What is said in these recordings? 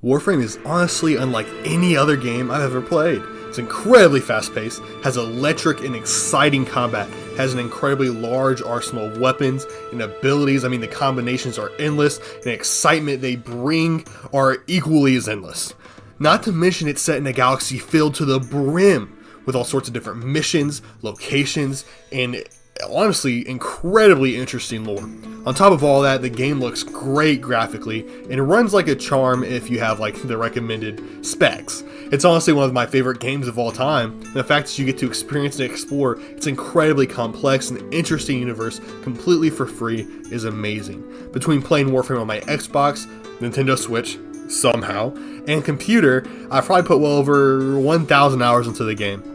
Warframe is honestly unlike any other game I've ever played. It's incredibly fast-paced, has electric and exciting combat, has an incredibly large arsenal of weapons and abilities. I mean, the combinations are endless, and the excitement they bring are equally as endless. Not to mention it's set in a galaxy filled to the brim with all sorts of different missions, locations, and honestly incredibly interesting lore. On top of all that, the game looks great graphically and it runs like a charm if you have like the recommended specs. It's honestly one of my favorite games of all time, and the fact that you get to experience and explore its incredibly complex and interesting universe completely for free is amazing. Between playing Warframe on my Xbox, Nintendo Switch, somehow, and computer, I've probably put well over 1,000 hours into the game.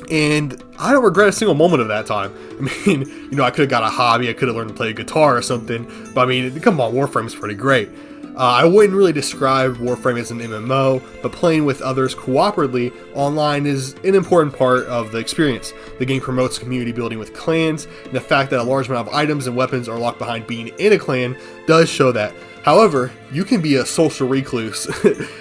And I don't regret a single moment of that time. I mean, I could have got a hobby, I could have learned to play guitar or something, but I mean, come on, Warframe's pretty great. I wouldn't really describe Warframe as an MMO, but playing with others cooperatively online is an important part of the experience. The game promotes community building with clans, and the fact that a large amount of items and weapons are locked behind being in a clan does show that. However, you can be a social recluse,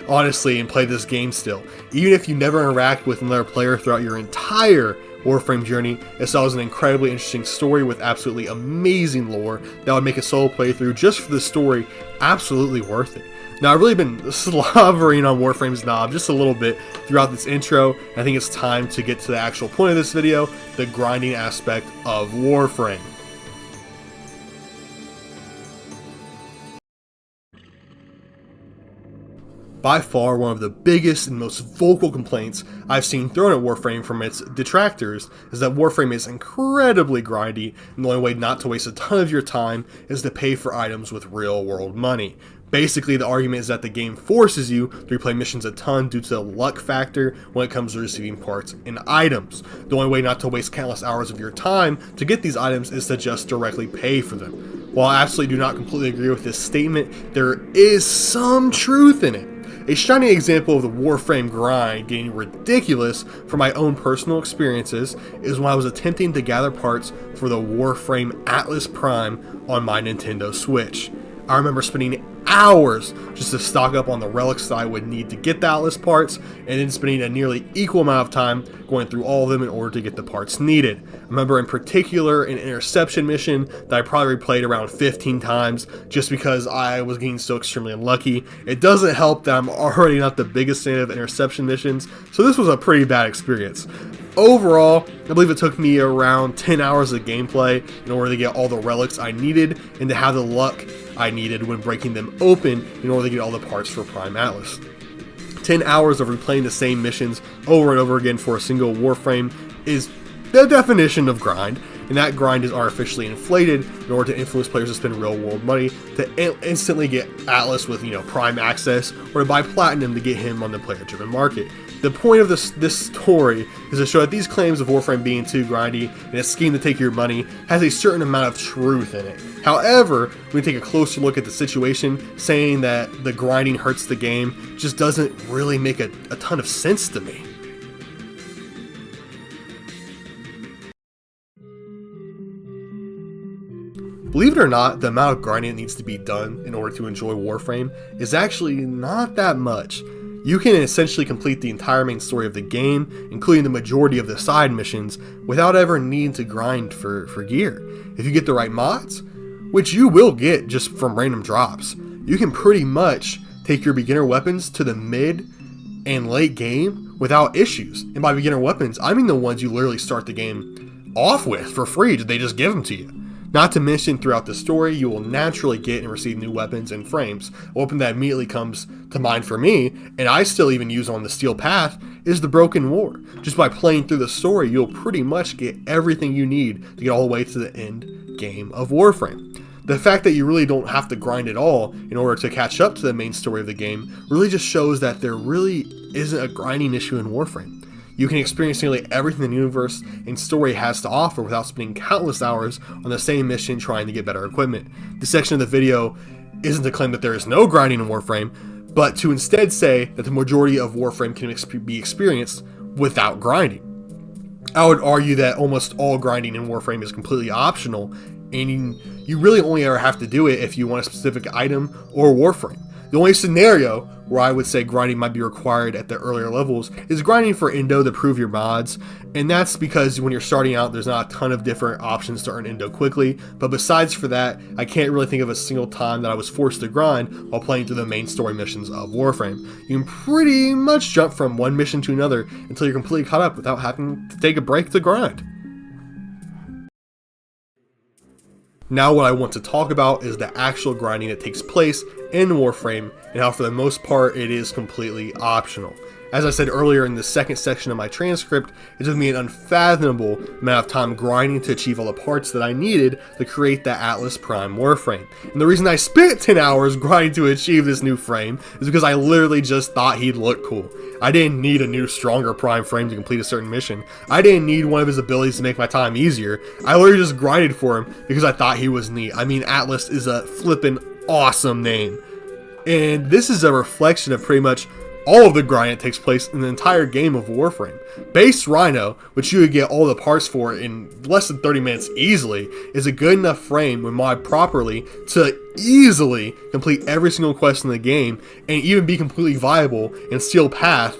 honestly, and play this game still. Even if you never interact with another player throughout your entire Warframe journey, it tells an incredibly interesting story with absolutely amazing lore that would make a solo playthrough just for the story absolutely worth it. Now, I've really been slobbering on Warframe's knob just a little bit throughout this intro. I think it's time to get to the actual point of this video, the grinding aspect of Warframe. By far, one of the biggest and most vocal complaints I've seen thrown at Warframe from its detractors is that Warframe is incredibly grindy, and the only way not to waste a ton of your time is to pay for items with real-world money. Basically, the argument is that the game forces you to replay missions a ton due to the luck factor when it comes to receiving parts and items. The only way not to waste countless hours of your time to get these items is to just directly pay for them. While I absolutely do not completely agree with this statement, there is some truth in it. A shining example of the Warframe grind getting ridiculous from my own personal experiences is when I was attempting to gather parts for the Warframe Atlas Prime on my Nintendo Switch. I remember spending hours just to stock up on the relics that I would need to get the Atlas parts, and then spending a nearly equal amount of time going through all of them in order to get the parts needed. I remember in particular an interception mission that I probably replayed around 15 times just because I was getting so extremely unlucky. It doesn't help that I'm already not the biggest fan of interception missions, so this was a pretty bad experience. Overall, I believe it took me around 10 hours of gameplay in order to get all the relics I needed and to have the luck I needed when breaking them open in order to get all the parts for Prime Atlas. 10 hours of replaying the same missions over and over again for a single Warframe is the definition of grind, and that grind is artificially inflated in order to influence players to spend real world money to instantly get Atlas with Prime access, or to buy Platinum to get him on the player driven market. The point of this story is to show that these claims of Warframe being too grindy and a scheme to take your money has a certain amount of truth in it. However, when we take a closer look at the situation, saying that the grinding hurts the game just doesn't really make a ton of sense to me. Believe it or not, the amount of grinding that needs to be done in order to enjoy Warframe is actually not that much. You can essentially complete the entire main story of the game, including the majority of the side missions, without ever needing to grind for gear. If you get the right mods, which you will get just from random drops, you can pretty much take your beginner weapons to the mid and late game without issues. And by beginner weapons, I mean the ones you literally start the game off with for free, they just give them to you. Not to mention, throughout the story, you will naturally get and receive new weapons and frames. A weapon that immediately comes to mind for me, and I still even use on the Steel Path, is the Broken War. Just by playing through the story, you'll pretty much get everything you need to get all the way to the end game of Warframe. The fact that you really don't have to grind at all in order to catch up to the main story of the game really just shows that there really isn't a grinding issue in Warframe. You can experience nearly everything the universe and story has to offer without spending countless hours on the same mission trying to get better equipment. This section of the video isn't to claim that there is no grinding in Warframe, but to instead say that the majority of Warframe can be experienced without grinding. I would argue that almost all grinding in Warframe is completely optional, and you really only ever have to do it if you want a specific item or Warframe. The only scenario where I would say grinding might be required at the earlier levels is grinding for Indo to prove your mods, and that's because when you're starting out there's not a ton of different options to earn Indo quickly, but besides for that, I can't really think of a single time that I was forced to grind while playing through the main story missions of Warframe. You can pretty much jump from one mission to another until you're completely caught up without having to take a break to grind. Now what I want to talk about is the actual grinding that takes place in Warframe, and how for the most part it is completely optional. As I said earlier in the second section of my transcript, it took me an unfathomable amount of time grinding to achieve all the parts that I needed to create the Atlas Prime Warframe. And the reason I spent 10 hours grinding to achieve this new frame is because I literally just thought he'd look cool. I didn't need a new, stronger Prime frame to complete a certain mission. I didn't need one of his abilities to make my time easier. I literally just grinded for him because I thought he was neat. I mean, Atlas is a flippin' awesome name. And this is a reflection of pretty much all of the grind that takes place in the entire game of Warframe. Base Rhino, which you would get all the parts for in less than 30 minutes easily, is a good enough frame when modded properly to easily complete every single quest in the game and even be completely viable in Steel Path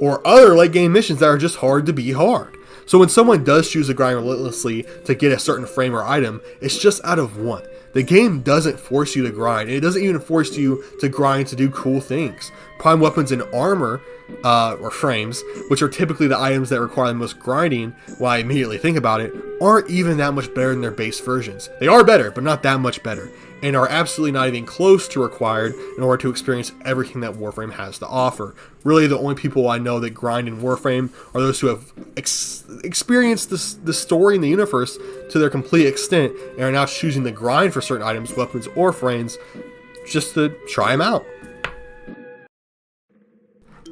or other late game missions that are just hard to beat hard. So when someone does choose to grind relentlessly to get a certain frame or item, it's just out of want. The game doesn't force you to grind, and it doesn't even force you to grind to do cool things. Prime weapons and armor, or frames, which are typically the items that require the most grinding, when I immediately think about it, aren't even that much better than their base versions. They are better, but not that much better, and are absolutely not even close to required in order to experience everything that Warframe has to offer. Really, the only people I know that grind in Warframe are those who have experienced the story and the universe to their complete extent and are now choosing to grind for certain items, weapons, or frames just to try them out.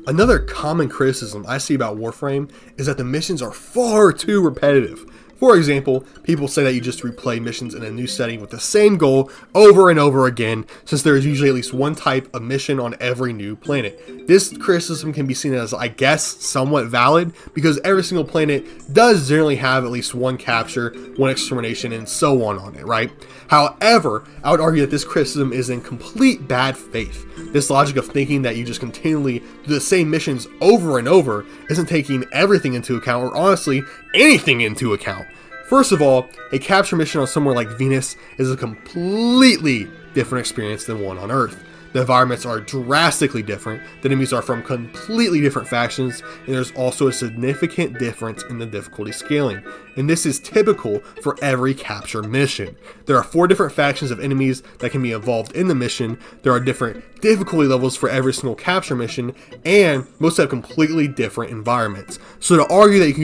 Another common criticism I see about Warframe is that the missions are far too repetitive. For example, people say that you just replay missions in a new setting with the same goal over and over again, since there is usually at least one type of mission on every new planet. This criticism can be seen as, I guess, somewhat valid, because every single planet does generally have at least one capture, one extermination, and so on it, right? However, I would argue that this criticism is in complete bad faith. This logic of thinking that you just continually do the same missions over and over isn't taking everything into account, or honestly, anything into account. First of all, a capture mission on somewhere like Venus is a completely different experience than one on Earth. The environments are drastically different, the enemies are from completely different factions, and there's also a significant difference in the difficulty scaling. And this is typical for every capture mission. There are 4 different factions of enemies that can be involved in the mission, there are different difficulty levels for every single capture mission, and most have completely different environments. So to argue that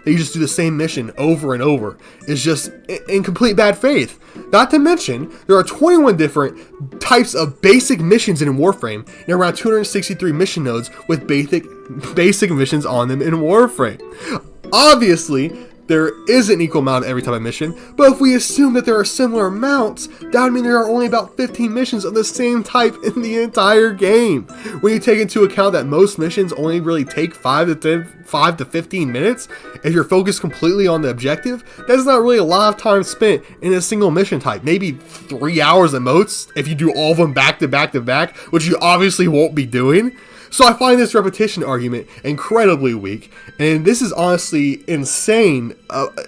you just do the same mission over and over is just in complete bad faith. Not to mention, there are 21 different types of basic missions in Warframe, and around 263 mission nodes with basic missions on them in Warframe. Obviously, there is an equal amount of every type of mission, but if we assume that there are similar amounts, that would mean there are only about 15 missions of the same type in the entire game. When you take into account that most missions only really take 5 to 15 minutes, if you're focused completely on the objective, that's not really a lot of time spent in a single mission type. Maybe 3 hours at most, if you do all of them back to back to back, which you obviously won't be doing. So I find this repetition argument incredibly weak, and this is honestly insane.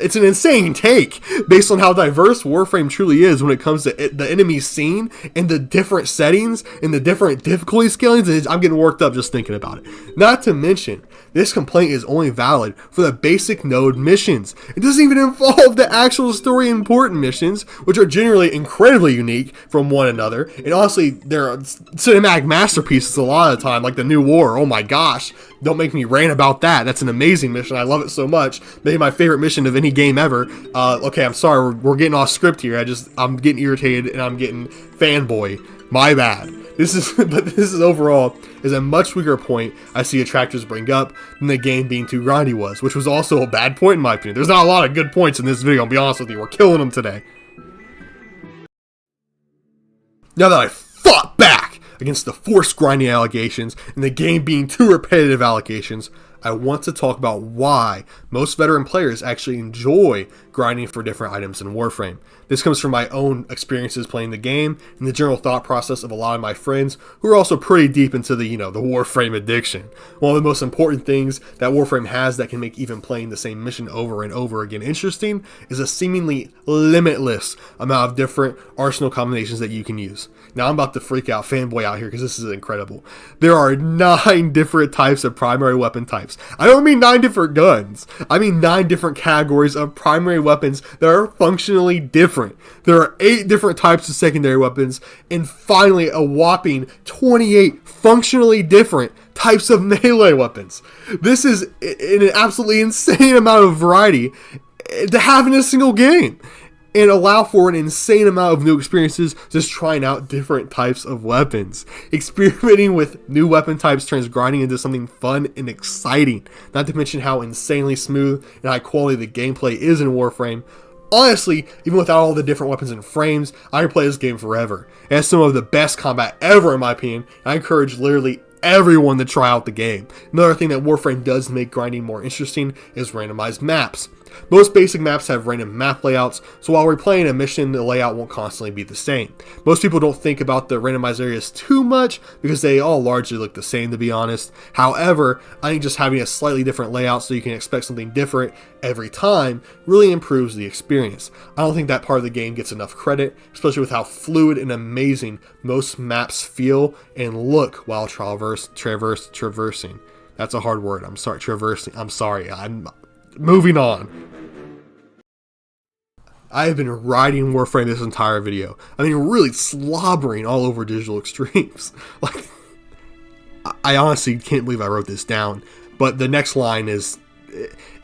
It's an insane take based on how diverse Warframe truly is when it comes to the enemy scene and the different settings and the different difficulty scalings, and I'm getting worked up just thinking about it. Not to mention, this complaint is only valid for the basic node missions. It doesn't even involve the actual story important missions, which are generally incredibly unique from one another, and honestly, they're cinematic masterpieces a lot of the time, like the New War. Oh my gosh, don't make me rant about that. That's an amazing mission. I love it so much. Maybe my favorite mission of any game ever. Okay, I'm sorry, we're getting off script here. I'm getting irritated and I'm getting fanboy. My bad. This is overall is a much weaker point I see detractors bring up than the game being too grindy was, which was also a bad point in my opinion. There's not a lot of good points in this video, I'll be honest with you. We're killing them today. Now that I fought back against the forced grinding allegations and the game being too repetitive allegations, I want to talk about why most veteran players actually enjoy grinding for different items in Warframe. This comes from my own experiences playing the game and the general thought process of a lot of my friends who are also pretty deep into the Warframe addiction. One of the most important things that Warframe has that can make even playing the same mission over and over again interesting is a seemingly limitless amount of different arsenal combinations that you can use. Now I'm about to freak out, fanboy out here, because this is incredible. There are 9 different types of primary weapon types. I don't mean 9 different guns. I mean 9 different categories of primary weapons that are functionally different. There are 8 different types of secondary weapons, and finally a whopping 28 functionally different types of melee weapons. This is an absolutely insane amount of variety to have in a single game, and allow for an insane amount of new experiences just trying out different types of weapons. Experimenting with new weapon types turns grinding into something fun and exciting, not to mention how insanely smooth and high quality the gameplay is in Warframe. Honestly, even without all the different weapons and frames, I can play this game forever. It has some of the best combat ever in my opinion, and I encourage literally everyone to try out the game. Another thing that Warframe does to make grinding more interesting is randomized maps. Most basic maps have random map layouts, so while replaying a mission, the layout won't constantly be the same. Most people don't think about the randomized areas too much because they all largely look the same, to be honest. However, I think just having a slightly different layout so you can expect something different every time really improves the experience. I don't think that part of the game gets enough credit, especially with how fluid and amazing most maps feel and look while traversing. That's a hard word. I'm sorry, traversing. I'm sorry. I'm moving on. I have been riding Warframe this entire video. I mean, really slobbering all over Digital Extremes. Like, I honestly can't believe I wrote this down. But the next line is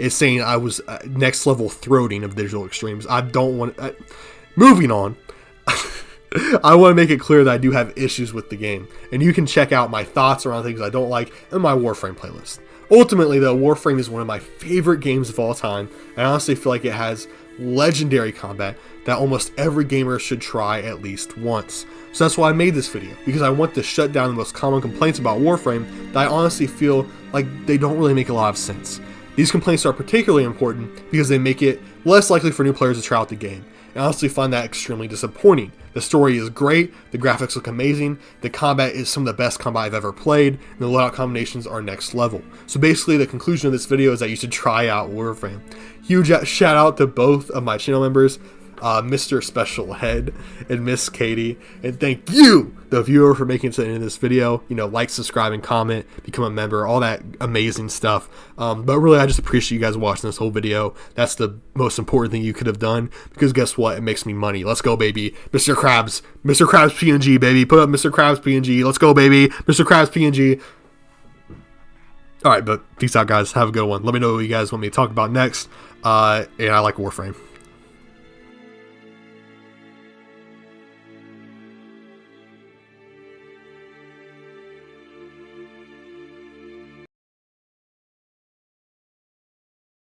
saying I was next level throating of Digital Extremes. I don't want. Moving on. I want to make it clear that I do have issues with the game, and you can check out my thoughts around things I don't like in my Warframe playlist. Ultimately, though, Warframe is one of my favorite games of all time. I honestly feel like it has legendary combat that almost every gamer should try at least once. So that's why I made this video, because I want to shut down the most common complaints about Warframe that I honestly feel like they don't really make a lot of sense. These complaints are particularly important because they make it less likely for new players to try out the game. I honestly find that extremely disappointing. The story is great, the graphics look amazing, the combat is some of the best combat I've ever played, and the loadout combinations are next level. So basically the conclusion of this video is that you should try out Warframe. Huge shout out to both of my channel members, Mr. Special Head and Miss Katie, and thank you, the viewer, for making it to the end of this video. Like, subscribe, and comment, become a member, all that amazing stuff. But really, I just appreciate you guys watching this whole video. That's the most important thing you could have done, because guess what? It makes me money. Let's go, baby. Mr. Krabs PNG, baby. Put up Mr. Krabs PNG. Let's go, baby. Mr. Krabs PNG. Alright, but peace out, guys. Have a good one. Let me know what you guys want me to talk about next. And I like Warframe.